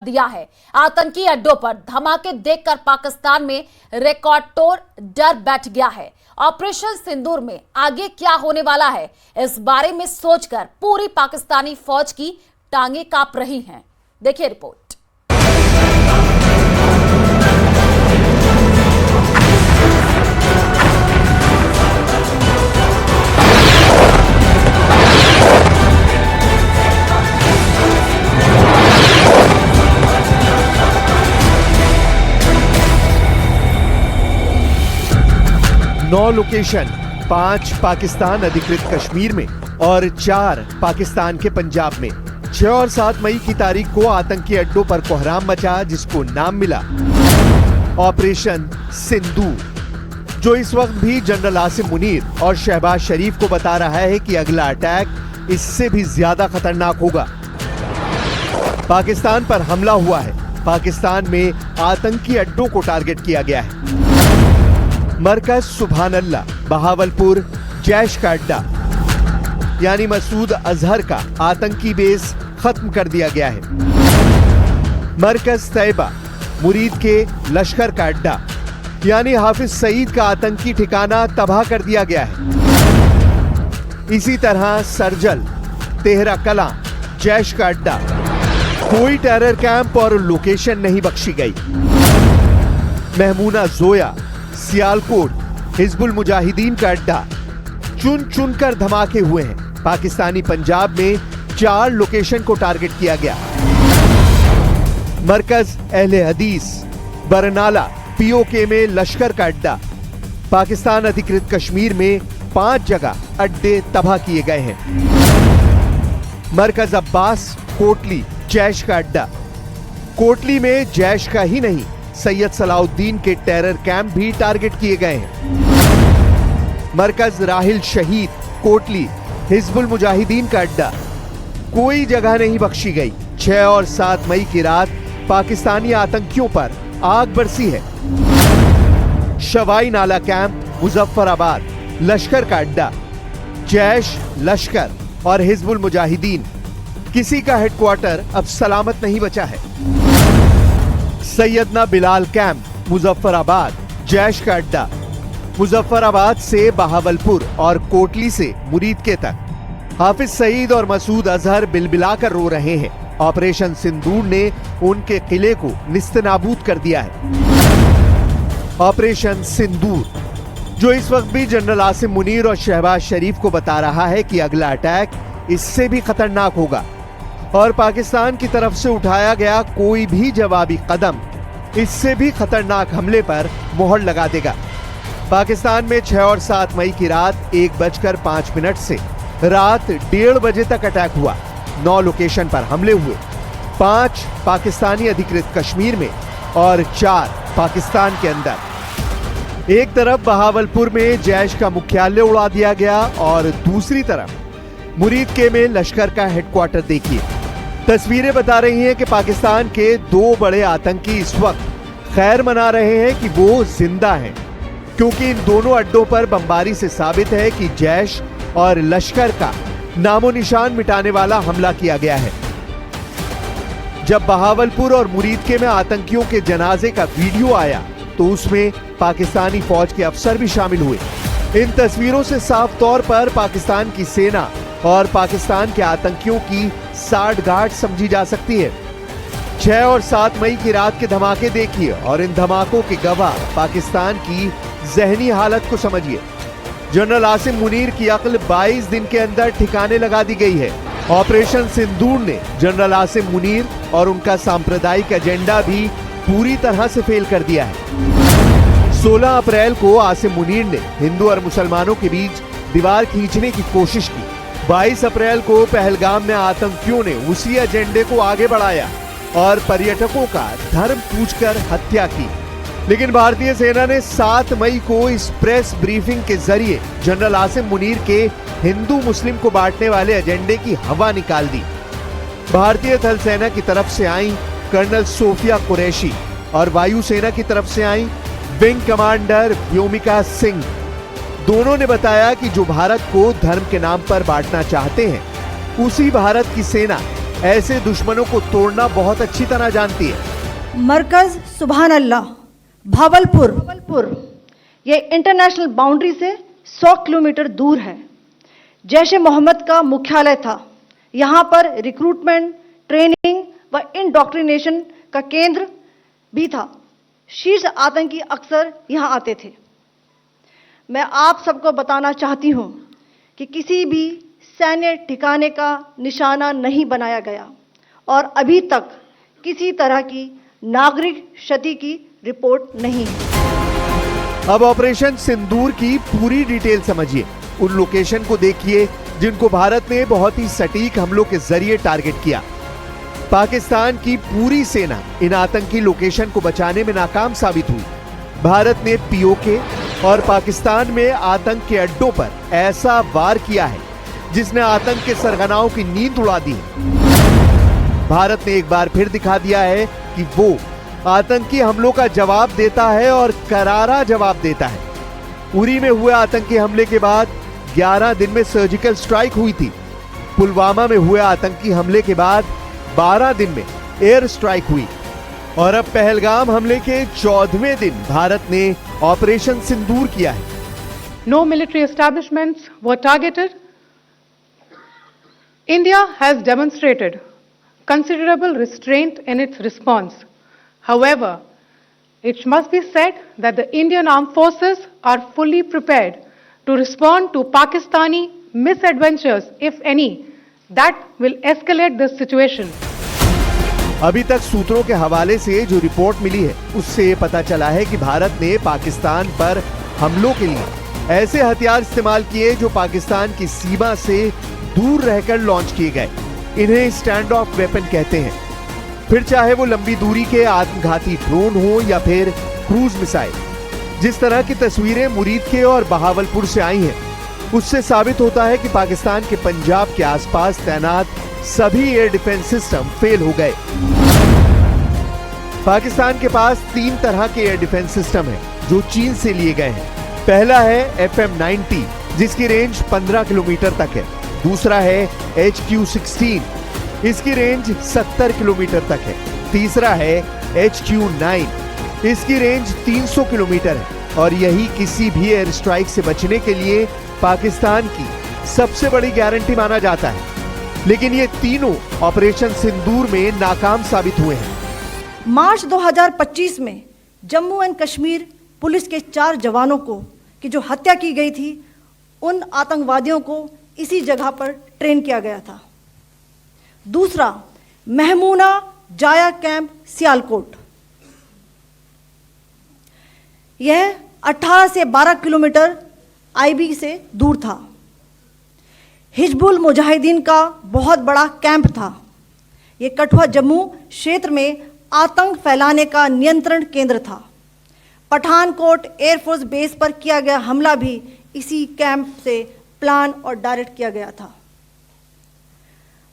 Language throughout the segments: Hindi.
दिया है। आतंकी अड्डों पर धमाके देखकर पाकिस्तान में रिकॉर्ड तोड़ डर बैठ गया है। ऑपरेशन सिंदूर में आगे क्या होने वाला है, इस बारे में सोचकर पूरी पाकिस्तानी फौज की टांगें कांप रही हैं। देखिए रिपोर्ट। नौ लोकेशन, 5 पाकिस्तान अधिकृत कश्मीर में और 4 पाकिस्तान के पंजाब में। 6 और 7 मई की तारीख को आतंकी अड्डों पर कोहराम मचा, जिसको नाम मिला ऑपरेशन सिंदूर, जो इस वक्त भी जनरल आसिम मुनीर और शहबाज शरीफ को बता रहा है कि अगला अटैक इससे भी ज्यादा खतरनाक होगा। पाकिस्तान पर हमला हुआ है। पाकिस्तान में आतंकी अड्डों को टारगेट किया गया है। मरकज सुभान अल्लाह, बहावलपुर जैश का अड्डा यानी मसूद अजहर का आतंकी बेस खत्म कर दिया गया है। मरकज तैयबा, मुरीद के लश्कर का अड्डा यानी हाफिज सईद का आतंकी ठिकाना तबाह कर दिया गया है। इसी तरह सरजल, तेहरा कलां, जैश का अड्डा, कोई टेरर कैंप और लोकेशन नहीं बख्शी गई। महमूना जोया, सियालकोट, हिजबुल मुजाहिदीन का अड्डा, चुन चुनकर धमाके हुए हैं। पाकिस्तानी पंजाब में 4 लोकेशन को टारगेट किया गया। मरकज अहले हदीस, बरनाला, पीओके में लश्कर का अड्डा। पाकिस्तान अधिकृत कश्मीर में 5 जगह अड्डे तबाह किए गए हैं। मरकज अब्बास, कोटली, जैश का अड्डा। कोटली में जैश का ही नहीं, सैयद सलाउद्दीन के टेरर कैंप भी टारगेट किए गए हैं। मरकज राहिल शहीद, कोटली, हिजबुल मुजाहिदीन का अड्डा, कोई जगह नहीं बख्शी गई। 6 और 7 मई की रात पाकिस्तानी आतंकियों पर आग बरसी है। शवाई नाला कैंप, मुजफ्फराबाद, लश्कर का अड्डा, जैश, लश्कर और हिजबुल मुजाहिदीन, किसी का हेडक्वार्टर अब सलामत नहीं बचा है। सैयदना बिलाल कैंप, मुजफ्फराबाद, जैश का अड्डा, मुजफ्फराबाद से बहावलपुर और कोटली से मुरीद के तक हाफिज सईद और मसूद अजहर बिलबिला कर रो रहे हैं। ऑपरेशन सिंदूर ने उनके किले को निस्तनाबूद कर दिया है। ऑपरेशन सिंदूर, जो इस वक्त भी जनरल आसिम मुनीर और शहबाज शरीफ को बता रहा है कि अगला अटैक इससे भी खतरनाक होगा और पाकिस्तान की तरफ से उठाया गया कोई भी जवाबी कदम इससे भी खतरनाक हमले पर मोहर लगा देगा। पाकिस्तान में 6 और 7 मई की रात 1:05 से रात 1:30 बजे तक अटैक हुआ। 9 लोकेशन पर हमले हुए, 5 पाकिस्तानी अधिकृत कश्मीर में और 4 पाकिस्तान के अंदर। एक तरफ बहावलपुर में जैश का मुख्यालय उड़ा दिया गया और दूसरी तरफ मुरीद के में लश्कर का हेडक्वार्टर देखिए। तस्वीरें बता रही हैं कि पाकिस्तान के 2 बड़े आतंकी इस वक्त खैर मना रहे हैं कि वो जिंदा हैं, क्योंकि इन दोनों अड्डों पर बमबारी से साबित है कि जैश और लश्कर का नामो निशान मिटाने वाला हमला किया गया है। जब बहावलपुर और मुरीद के में आतंकियों के जनाजे का वीडियो आया तो उसमें पाकिस्तानी फौज के अफसर भी शामिल हुए। इन तस्वीरों से साफ तौर पर पाकिस्तान की सेना और पाकिस्तान के आतंकियों की साठगांठ समझी जा सकती है। 6 और 7 मई की रात के धमाके देखिए और इन धमाकों के गवाह पाकिस्तान की जहनी हालत को समझिए। जनरल आसिम मुनीर की अक्ल 22 दिन के अंदर ठिकाने लगा दी गई है। ऑपरेशन सिंदूर ने जनरल आसिम मुनीर और उनका सांप्रदायिक एजेंडा भी पूरी तरह से फेल कर दिया है। 16 अप्रैल को आसिम मुनीर ने हिंदू और मुसलमानों के बीच दीवार खींचने की कोशिश की। 22 अप्रैल को पहलगाम में आतंकियों ने उसी एजेंडे को आगे बढ़ाया और पर्यटकों का धर्म पूछकर हत्या की। लेकिन भारतीय सेना ने 7 मई को इस प्रेस ब्रीफिंग के जरिए जनरल आसिम मुनीर के हिंदू मुस्लिम को बांटने वाले एजेंडे की हवा निकाल दी। भारतीय थल सेना की तरफ से आई कर्नल सोफिया कुरैशी और वायुसेना की तरफ से आई विंग कमांडर व्योमिका सिंह, दोनों ने बताया कि जो भारत को धर्म के नाम पर बांटना चाहते हैं, उसी भारत की सेना ऐसे दुश्मनों को तोड़ना बहुत अच्छी तरह जानती है। मरकज सुभान अल्लाह भावलपुर ये इंटरनेशनल बाउंड्री से 100 किलोमीटर दूर है। जैश ए मोहम्मद का मुख्यालय था। यहाँ पर रिक्रूटमेंट, ट्रेनिंग व इंडॉक्ट्रिनेशन का केंद्र भी था। शीर्ष आतंकी अक्सर यहाँ आते थे। मैं आप सबको बताना चाहती हूँ कि किसी भी सैन्य ठिकाने का निशाना नहीं बनाया गया और अभी तक किसी तरह की नागरिक क्षति की रिपोर्ट नहीं है। अब ऑपरेशन सिंदूर की पूरी डिटेल समझिए। उन लोकेशन को देखिए जिनको भारत ने बहुत ही सटीक हमलों के जरिए टारगेट किया। पाकिस्तान की पूरी सेना इन आतंकी लोकेशन को बचाने में नाकाम साबित हुई। भारत ने पीओके और पाकिस्तान में आतंक के अड्डों पर ऐसा वार किया है जिसने आतंक के सरगनाओं की नींद उड़ा दी है। भारत ने एक बार फिर दिखा दिया है कि वो आतंकी हमलों का जवाब देता है और करारा जवाब देता है। उरी में हुए आतंकी हमले के बाद 11 दिन में सर्जिकल स्ट्राइक हुई थी। पुलवामा में हुए आतंकी हमले के बाद 12 दिन में एयर स्ट्राइक हुई और अब पहलगाम हमले के 14वें दिन भारत ने ऑपरेशन सिंदूर किया है। No military establishments were targeted. India has demonstrated considerable restraint in its response. However, it must be said that the Indian armed forces are fully prepared to respond to Pakistani misadventures, if any, that will escalate this situation. अभी तक सूत्रों के हवाले से जो रिपोर्ट मिली है उससे ये पता चला है कि भारत ने पाकिस्तान पर हमलों के लिए ऐसे हथियार इस्तेमाल किए जो पाकिस्तान की सीमा से दूर रहकर लॉन्च किए गए। इन्हें स्टैंड ऑफ वेपन कहते हैं। फिर चाहे वो लंबी दूरी के आत्मघाती ड्रोन हो या फिर क्रूज मिसाइल। जिस तरह की तस्वीरें मुरीद के और बहावलपुर से आई हैं, उससे साबित होता है कि पाकिस्तान के पंजाब के आसपास तैनात सभी एयर डिफेंस सिस्टम फेल हो गए। पाकिस्तान के पास 3 तरह के एयर डिफेंस सिस्टम हैं जो चीन से लिए गए हैं। पहला है FM-90 जिसकी रेंज 15 किलोमीटर तक है। दूसरा है HQ-16, इसकी रेंज 70 किलोमीटर तक है। तीसरा है HQ-9, इसकी रेंज 300 किलोमीटर है और यही किसी भी एयर स्ट्राइक से बचने के लिए पाकिस्तान की सबसे बड़ी गारंटी माना जाता है। लेकिन ये तीनों ऑपरेशन सिंदूर में नाकाम साबित हुए हैं। मार्च 2025 में जम्मू एंड कश्मीर पुलिस के 4 जवानों की जो हत्या की गई थी, उन आतंकवादियों को इसी जगह पर ट्रेन किया गया था। दूसरा, महमूना जाया कैंप सियालकोट, यह 18 से 12 किलोमीटर आईबी से दूर था। हिजबुल मुजाहिदीन का बहुत बड़ा कैंप था। ये कठुआ जम्मू क्षेत्र में आतंक फैलाने का नियंत्रण केंद्र था। पठानकोट एयरफोर्स बेस पर किया गया हमला भी इसी कैंप से प्लान और डायरेक्ट किया गया था।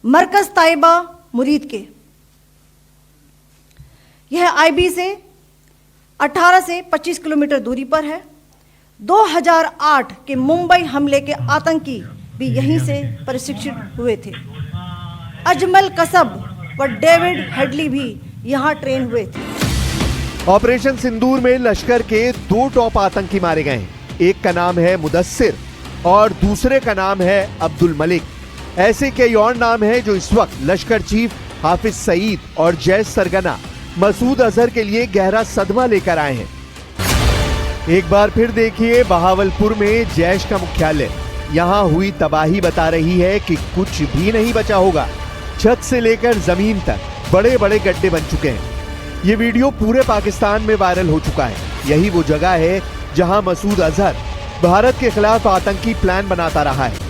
मरकज ताइबा मुरीद के, यह आईबी से 18 से 25 किलोमीटर दूरी पर है। 2008 के मुंबई हमले के आतंकी भी यहीं से प्रशिक्षित हुए थे। अजमल कसब व डेविड हेडली भी यहाँ ट्रेन हुए थे। ऑपरेशन सिंदूर में लश्कर के 2 टॉप आतंकी मारे गए हैं। एक का नाम है मुदस्सिर और दूसरे का नाम है अब्दुल मलिक। ऐसे कई और नाम हैं जो इस वक्त लश्कर चीफ हाफिज सईद और जैश सरगना मसूद अजहर के लिए गहरा सदमा लेकर आए हैं। एक बार फिर देखिए बहावलपुर में जैश का मुख्यालय। यहाँ हुई तबाही बता रही है कि कुछ भी नहीं बचा होगा। छत से लेकर जमीन तक बड़े बड़े गड्ढे बन चुके हैं। ये वीडियो पूरे पाकिस्तान में वायरल हो चुका है। यही वो जगह है जहां मसूद अजहर भारत के खिलाफ आतंकी प्लान बनाता रहा है।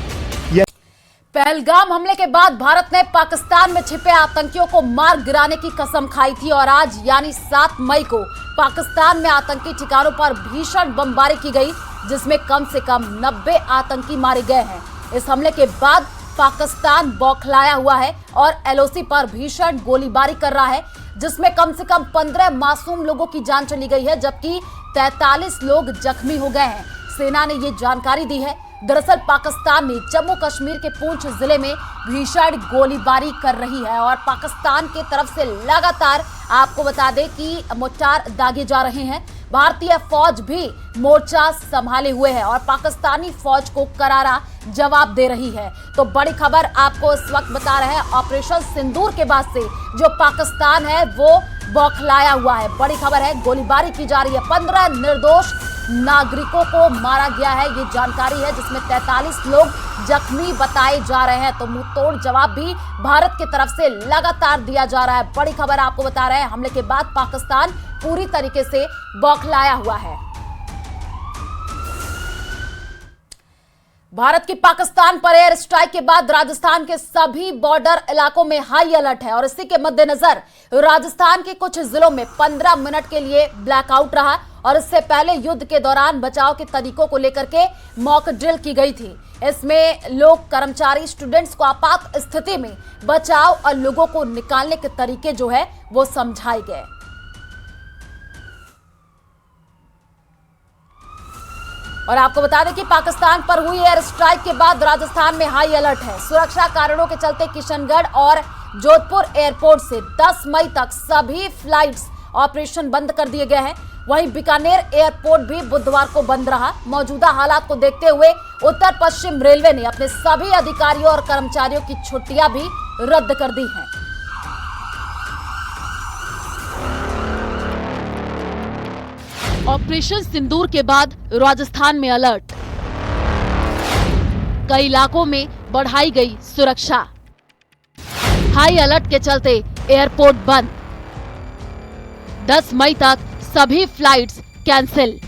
पहलगाम हमले के बाद भारत ने पाकिस्तान में छिपे आतंकियों को मार गिराने की कसम खाई थी और आज यानी 7 मई को पाकिस्तान में आतंकी ठिकानों पर भीषण बमबारी की गई, जिसमें कम से कम 90 आतंकी मारे गए हैं। इस हमले के बाद पाकिस्तान बौखलाया हुआ है और LOC पर भीषण गोलीबारी कर रहा है, जिसमें कम से कम 15 मासूम लोगों की जान चली गई है, जबकि 43 लोग जख्मी हो गए हैं। सेना ने ये जानकारी दी है। दरअसल पाकिस्तान ने जम्मू कश्मीर के पूंछ जिले में भीषण गोलीबारी कर रही है और पाकिस्तान की तरफ से लगातार आपको बता दें कि मोर्टार दागे जा रहे हैं। भारतीय फौज भी मोर्चा संभाले हुए है और पाकिस्तानी फौज को करारा जवाब दे रही है। तो बड़ी खबर आपको इस वक्त बता रहे हैं, ऑपरेशन सिंदूर के बाद से जो पाकिस्तान है वो बौखलाया हुआ है। बड़ी खबर है, गोलीबारी की जा रही है, 15 निर्दोष नागरिकों को मारा गया है, ये जानकारी है, जिसमें 43 लोग जख्मी बताए जा रहे हैं। तो मुंहतोड़ जवाब भी भारत की तरफ से लगातार दिया जा रहा है। बड़ी खबर आपको बता रहे हैं, हमले के बाद पाकिस्तान पूरी तरीके से बौखलाया हुआ है। भारत की पाकिस्तान पर एयर स्ट्राइक के बाद राजस्थान के सभी बॉर्डर इलाकों में हाई अलर्ट है और इसी के मद्देनजर राजस्थान के कुछ जिलों में 15 मिनट के लिए ब्लैकआउट रहा और इससे पहले युद्ध के दौरान बचाव के तरीकों को लेकर के मॉक ड्रिल की गई थी। इसमें लोग, कर्मचारी, स्टूडेंट्स को आपात स्थिति में बचाव और लोगों को निकालने के तरीके जो है वो समझाए गए। और आपको बता दें कि पाकिस्तान पर हुई एयर स्ट्राइक के बाद राजस्थान में हाई अलर्ट है। सुरक्षा कारणों के चलते किशनगढ़ और जोधपुर एयरपोर्ट से 10 मई तक सभी फ्लाइट्स ऑपरेशन बंद कर दिए गए हैं। वहीं बीकानेर एयरपोर्ट भी बुधवार को बंद रहा। मौजूदा हालात को देखते हुए उत्तर पश्चिम रेलवे ने अपने सभी अधिकारियों और कर्मचारियों की छुट्टियां भी रद्द कर दी हैं। ऑपरेशन सिंदूर के बाद राजस्थान में अलर्ट, कई इलाकों में बढ़ाई गई सुरक्षा। हाई अलर्ट के चलते एयरपोर्ट बंद, 10 मई तक सभी फ्लाइट्स कैंसिल।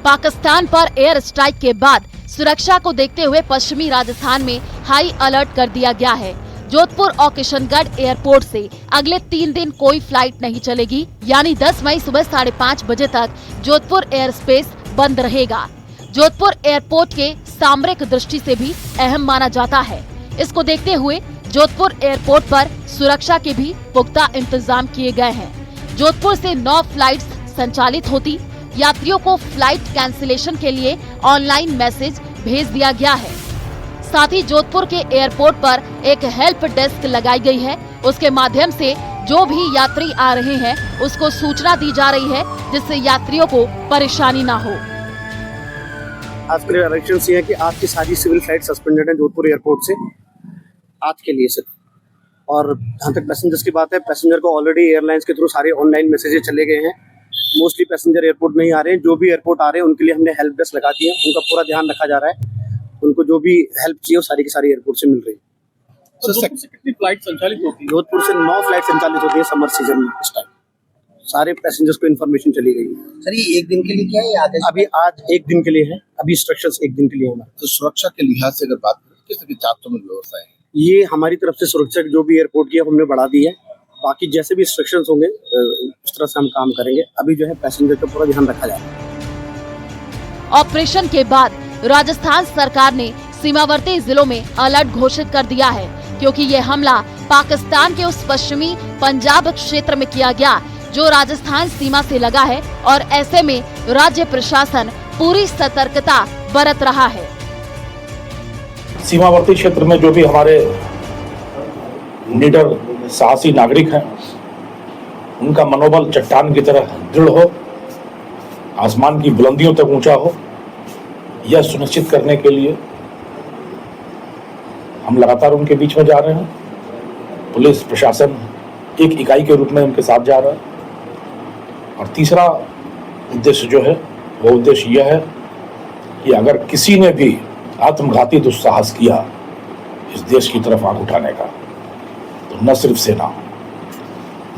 पाकिस्तान पर एयर स्ट्राइक के बाद सुरक्षा को देखते हुए पश्चिमी राजस्थान में हाई अलर्ट कर दिया गया है। जोधपुर और किशनगढ़ एयरपोर्ट से अगले 3 दिन कोई फ्लाइट नहीं चलेगी, यानी 10 मई सुबह 5:30 बजे तक जोधपुर एयर स्पेस बंद रहेगा। जोधपुर एयरपोर्ट के सामरिक दृष्टि से भी अहम माना जाता है। इसको देखते हुए जोधपुर एयरपोर्ट पर सुरक्षा के भी पुख्ता इंतजाम किए गए हैं। जोधपुर से 9 फ्लाइट्स संचालित होती, यात्रियों को फ्लाइट कैंसिलेशन के लिए ऑनलाइन मैसेज भेज दिया गया है। साथ ही जोधपुर के एयरपोर्ट पर एक हेल्प डेस्क लगाई गई है, उसके माध्यम से जो भी यात्री आ रहे हैं उसको सूचना दी जा रही है, जिससे यात्रियों को परेशानी ना हो। आज के डायरेक्शंस ये है कि आज की सारी सिविल फ्लाइट सस्पेंडेड है जोधपुर एयरपोर्ट से आज के लिए सिर्फ। और जहाँ तक पैसेंजर्स की बात है, पैसेंजर को ऑलरेडी एयरलाइंस के थ्रू सारे ऑनलाइन मैसेजेस चले गए हैं। मोस्टली पैसेंजर एयरपोर्ट नहीं आ रहे हैं, जो भी एयरपोर्ट आ रहे हैं उनके लिए हमने हेल्प डेस्क लगा दी है, उनका पूरा ध्यान रखा जा रहा है। उनको जो भी हेल्प चाहिए वो सारी की सारी एयरपोर्ट से मिल रही है। तो जोधपुर से कितनी फ्लाइट संचालित होती है? जोधपुर से 9 फ्लाइट संचालित होती है समर सीजन में। इस टाइम सारे पैसेंजर्स को इन्फॉर्मेशन चली गई है। सर, ये एक दिन के लिए क्या है आदेश? अभी आज एक दिन के लिए है, अभी इंस्ट्रक्शंस एक दिन के लिए है। तो सुरक्षा के लिहाज से अगर बात करें, किस तरह की चाक चौबंद व्यवस्था है? ये हमारी तरफ से सुरक्षा जो भी एयरपोर्ट की है हमने बढ़ा दी है। बाकी जैसे भी इंस्ट्रक्शंस होंगे उस तरह से हम काम करेंगे। अभी जो है पैसेंजर का पूरा ध्यान रखा जाएगा। ऑपरेशन के बाद राजस्थान सरकार ने सीमावर्ती जिलों में अलर्ट घोषित कर दिया है, क्योंकि ये हमला पाकिस्तान के उस पश्चिमी पंजाब क्षेत्र में किया गया जो राजस्थान सीमा से लगा है और ऐसे में राज्य प्रशासन पूरी सतर्कता बरत रहा है। सीमावर्ती क्षेत्र में जो भी हमारे निडर साहसी नागरिक हैं, उनका मनोबल चट्टान की तरह दृढ़ हो, आसमान की बुलंदियों तक ऊंचा हो, यह सुनिश्चित करने के लिए हम लगातार उनके बीच में जा रहे हैं। पुलिस प्रशासन एक इकाई के रूप में उनके साथ जा रहा है। और तीसरा उद्देश्य जो है वो उद्देश्य यह है कि अगर किसी ने भी आत्मघाती दुस्साहस किया इस देश की तरफ आंख उठाने का, तो न सिर्फ सेना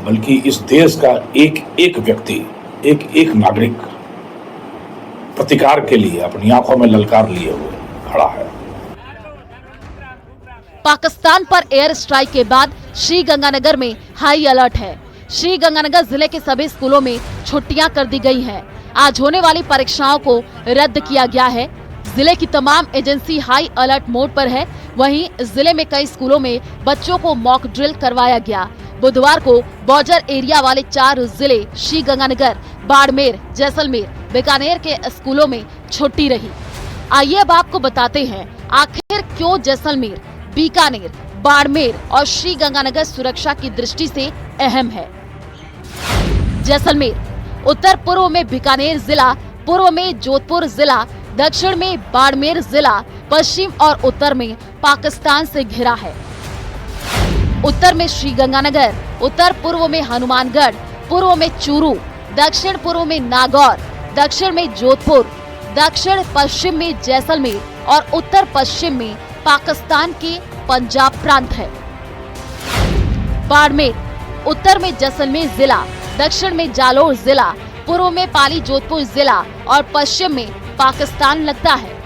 बल्कि इस देश का एक एक व्यक्ति, एक एक नागरिक प्रतिकार के लिए अपनी आंखों में ललकार लिए हुए खड़ा है। पाकिस्तान पर एयर स्ट्राइक के बाद श्रीगंगानगर में हाई अलर्ट है। श्रीगंगानगर जिले के सभी स्कूलों में छुट्टियां कर दी गई हैं। आज होने वाली परीक्षाओं को रद्द किया गया है। जिले की तमाम एजेंसी हाई अलर्ट मोड पर है। वहीं जिले में कई स्कूलों में बच्चों को मॉक ड्रिल करवाया गया। बुधवार को बॉर्डर एरिया वाले 4 जिले श्रीगंगानगर, बाड़मेर, जैसलमेर, बीकानेर के स्कूलों में छुट्टी रही। आइए अब आपको बताते हैं आखिर क्यों जैसलमेर, बीकानेर, बाड़मेर और श्री गंगानगर सुरक्षा की दृष्टि से अहम है। जैसलमेर उत्तर पूर्व में बीकानेर जिला, पूर्व में जोधपुर जिला, दक्षिण में बाड़मेर जिला, पश्चिम और उत्तर में पाकिस्तान से घिरा है। उत्तर में श्री गंगानगर, उत्तर पूर्व में हनुमानगढ़, पूर्व में चूरू, दक्षिण पूर्व में नागौर, दक्षिण में जोधपुर, दक्षिण पश्चिम में जैसलमेर और उत्तर पश्चिम में पाकिस्तान के पंजाब प्रांत है। बाड़मेर उत्तर में जैसलमेर जिला, दक्षिण में जालोर जिला, पूर्व में पाली जोधपुर जिला और पश्चिम में पाकिस्तान लगता है।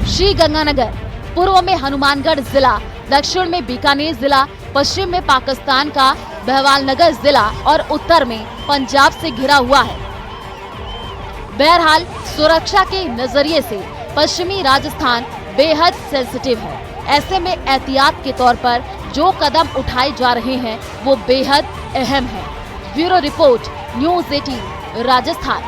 श्री गंगानगर पूर्व में हनुमानगढ़ जिला, दक्षिण में बीकानेर जिला, पश्चिम में पाकिस्तान का बहवालनगर जिला और उत्तर में पंजाब से घिरा हुआ है। बहरहाल सुरक्षा के नजरिए से पश्चिमी राजस्थान बेहद सेंसिटिव है। ऐसे में एहतियात के तौर पर जो कदम उठाए जा रहे हैं वो बेहद अहम है। Bureau report, news 18 Rajasthan.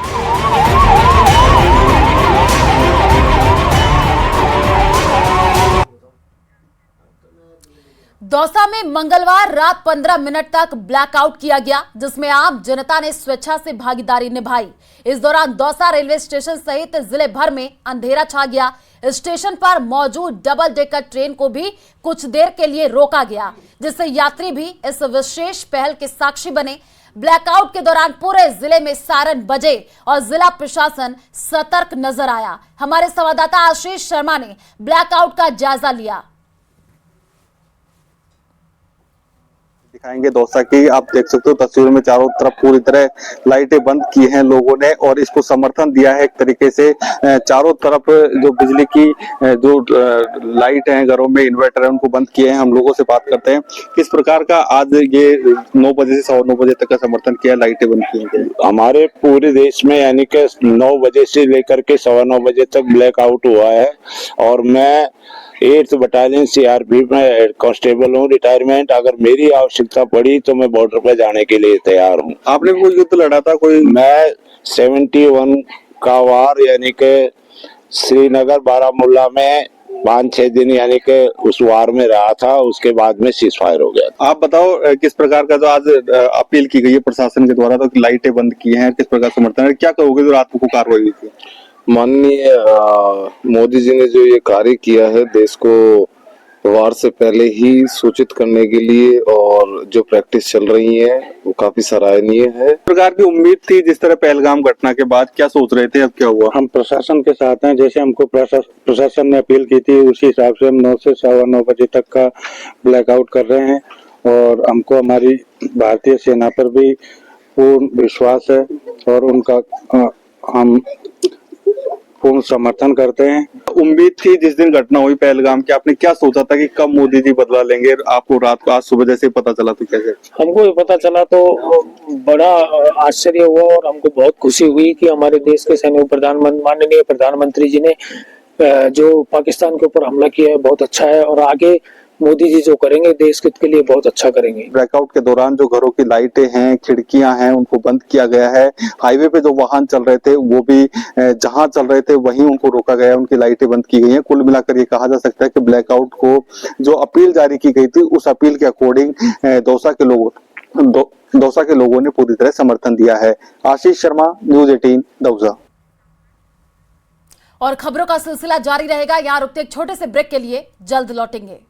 Dausa में मंगलवार रात 15 मिनट तक ब्लैकआउट किया गया, जिसमें आम जनता ने स्वेच्छा से भागीदारी निभाई। इस दौरान दौसा रेलवे स्टेशन सहित जिले भर में अंधेरा छा गया। स्टेशन पर मौजूद डबल डेकर ट्रेन को भी कुछ देर के लिए रोका गया, जिससे यात्री भी इस विशेष पहल के साक्षी बने। ब्लैकआउट के दौरान पूरे जिले में सायरन बजे और जिला प्रशासन सतर्क नजर आया। हमारे संवाददाता आशीष शर्मा ने ब्लैकआउट का जायजा लिया। दिखाएंगे दौसा की, आप देख सकते हो तस्वीर में चारों तरफ पूरी तरह लाइटें बंद की हैं लोगों ने और इसको समर्थन दिया है एक तरीके से। चारों तरफ जो बिजली की जो लाइट है घरों में, इन्वर्टर है, उनको बंद किए हैं। हम लोगों से बात करते हैं किस प्रकार का आज ये 9 बजे से 9:15 बजे तक का समर्थन किया, लाइटें बंद की हैं। हमारे पूरे देश में यानी कि 9 बजे से लेकर के 9:15 बजे तक ब्लैकआउट हुआ है और मैं 8th बटालियन CRP में कांस्टेबल हूँ, रिटायरमेंट। अगर मेरी आवश्यकता पड़ी तो मैं बॉर्डर पर जाने के लिए तैयार हूँ। आपने कोई युद्ध लड़ा था कोई? मैं 71 का वार यानी कि श्रीनगर बारामूला में 5-6 दिन यानी कि उस वार में रहा था, उसके बाद में सीज फायर हो गया। आप बताओ किस प्रकार का जो आज अपील की गई है प्रशासन के द्वारा, तो लाइटें बंद की हैं, किस प्रकार समर्थन है, क्या कहोगे जो रात को कार्रवाई हुई थी? माननीय मोदी जी ने जो ये कार्य किया है देश को वार से पहले ही सूचित करने के लिए और जो प्रैक्टिस चल रही है वो काफी सराहनीय है। इस प्रकार की उम्मीद थी जिस तरह पहलगाम घटना के बाद, क्या सोच रहे थे, अब क्या हुआ? हम प्रशासन के साथ हैं, जैसे हमको प्रशासन ने अपील की थी उसी हिसाब से हम 9 से 9:15 बजे तक का ब्लैकआउट कर रहे हैं और हमको हमारी भारतीय सेना पर भी पूर्ण विश्वास है और उनका हम पूर्ण समर्थन करते हैं। उम्मीद थी जिस दिन घटना हुई पहलगाम की, आपने क्या सोचा था कि कब मोदी जी बदला लेंगे? आपको रात को आज सुबह जैसे पता चला तो कैसे? हमको पता चला तो बड़ा आश्चर्य हुआ और हमको बहुत खुशी हुई कि हमारे देश के माननीय प्रधानमंत्री जी ने जो पाकिस्तान के ऊपर हमला किया है बहुत अच्छा है और आगे मोदी जी जो करेंगे देश हित के लिए बहुत अच्छा करेंगे। ब्लैकआउट के दौरान जो घरों की लाइटें हैं, खिड़कियां हैं, उनको बंद किया गया है। हाईवे पे जो वाहन चल रहे थे वो भी जहां चल रहे थे वहीं उनको रोका गया है, उनकी लाइटें बंद की गई हैं। कुल मिलाकर ये कहा जा सकता है कि ब्लैकआउट को जो अपील जारी की गई थी उस अपील के अकॉर्डिंग दौसा के लोगों ने पूरी तरह समर्थन दिया है। आशीष शर्मा, न्यूज़ 18 दौसा। और खबरों का सिलसिला जारी रहेगा। यहाँ रुकते एक छोटे से ब्रेक के लिए, जल्द लौटेंगे।